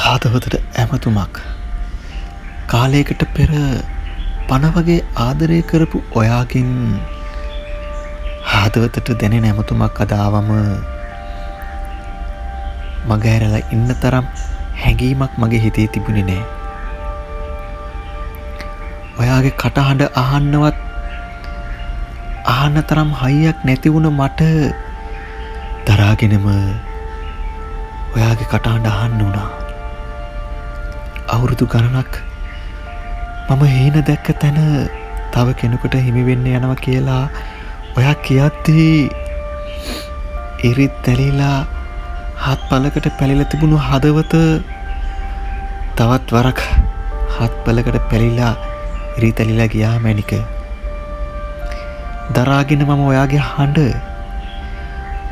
හදවතට ඇමතුමක් කාලයකට පෙර පණ වගේ ආදරය කරපු ඔයාගෙන් හදවතට දැනෙන ඇමතුමක් අද ආවම මග ඇරලා ඉන්න තරම් හැඟීමක් මගේ හිතේ තිබුණේ නෑ. ඔයාගේ කටහඬ අහන්නවත් අහන්න තරම් හයියක් නැති වුණ මට දරාගෙනම ඔයාගේ කටහඬ අහන්න වුණා. අවුරුදු ගණනක් මම හීන දැක්ක තැන තව කෙනෙකුට හිමි වෙන්න යනවා කියලා ඔයා කියද්දී ඉරිත් ඇලිලා හත් පළකට පැලිලා තිබුණු හදවත තවත් වරක් හත් පළකට පැලිලා ඉරිත් ඇලිලා ගියා මැනික. දරාගෙන මම ඔයාගේ හඬ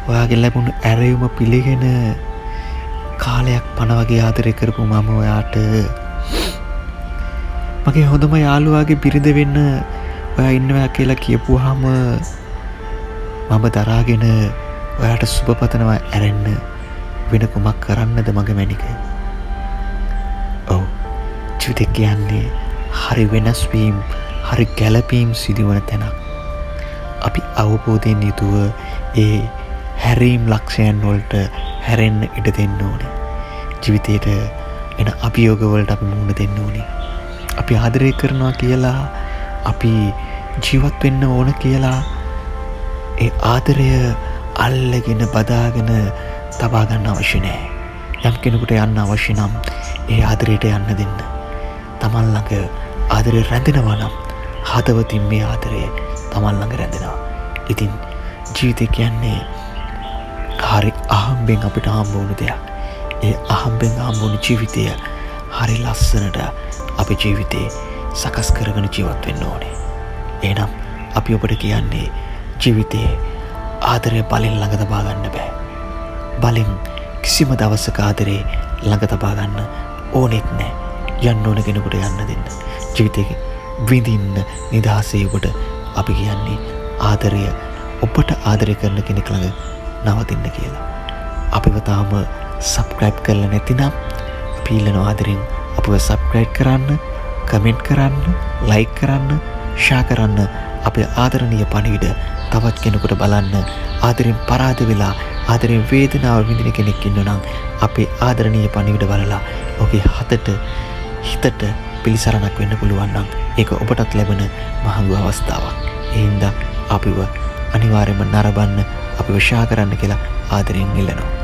ඔයාගේ ලැබුණු ඇරයුම පිළිගෙන කාලයක් පණ වගේ ආදරය කරපු මම ඔයාට මගේ හොඳම යාළුවාගේ බිරිඳ වෙන්න ඔයා ඉන්නවා කියලා කියපුවාම මම දරාගෙන ඔයාට සුබ පතනවා ඇරෙන්න වෙන කුමක් කරන්නද මගේ මැනික. ඔව් ජීවිතය කියන්නේ හරි වෙනස් වීම හරි ගැළපීම් සිදුවන තැනක්. අපි අවබෝධයෙන් යුතුව ඒ හැරීම් ලක්ෂයන් වලට හැරෙන්න ඉඩ දෙන්න ඕනේ. ජීවිතේට එන අභියෝග වලට අපි මුහුණ දෙන්න ඕනේ. අපි ආදරය කරනවා කියලා අපි ජීවත් වෙන්න ඕන කියලා ඒ ආදරය අල්ලගෙන බදාගෙන තබා ගන්න අවශ්‍ය නැහැ. යම් කෙනෙකුට යන්න අවශ්‍ය නම් ඒ ආදරයට යන්න දෙන්න. තමන් ළඟ ආදරය රැඳෙනවා නම් හදවතින් මේ ආදරය තමන් ළඟ රැඳෙනවා. ඉතින් ජීවිතය කියන්නේ හරි අහම්බෙන් අපිට හම්බ වුණු දෙයක්. ඒ අහම්බෙන් හම්බ වුණු ජීවිතය හරි ලස්සනට අපි ජීවිතේ සකස් කරගෙන ජීවත් වෙන්න ඕනේ. එහෙනම් අපි ඔබට කියන්නේ ජීවිතේ ආදරය බලෙන් ළඟ තබා ගන්න බෑ. බලෙන් කිසිම දවසක ආදරේ ළඟ තබා ගන්න ඕනෙත් නෑ. යන්න ඕන කෙනෙකුට යන්න දෙන්න. ජීවිතේ විඳින්න නිදහසේ ඔබට අපි කියන්නේ ආදරය ඔබට ආදරය කරන කෙනෙක් ළඟ නවතින්න කියලා. අපිව තාම සබ්ස්ක්‍රයිබ් කරලා නැතිනම් අපි ඉල්ලනවා ආදරෙන් අපිව සබ්ස්ක්‍රයිබ් කරන්න, කමෙන්ට් කරන්න, ලයික් කරන්න, ෂෙයා කරන්න. අපේ ආදරණීය පණිවිඩ තවත් කෙනෙකුට බලන්න ආදරෙන් පරාද වෙලා ආදරෙන් වේදනාව විඳින කෙනෙක් ඉන්නනම් අපේ ආදරණීය පණිවිඩ බලලා ඔහුගේ හිතට පිළිසරණක් වෙන්න පුළුවන් නම් ඒක ඔබටත් ලැබෙන මහඟු අවස්ථාවක්. ඒ හින්දා අපිව අනිවාර්යයෙන්ම නරඹන්න අපිව ෂෙයා කරන්න කියලා ආදරෙන් ඉල්ලනවා.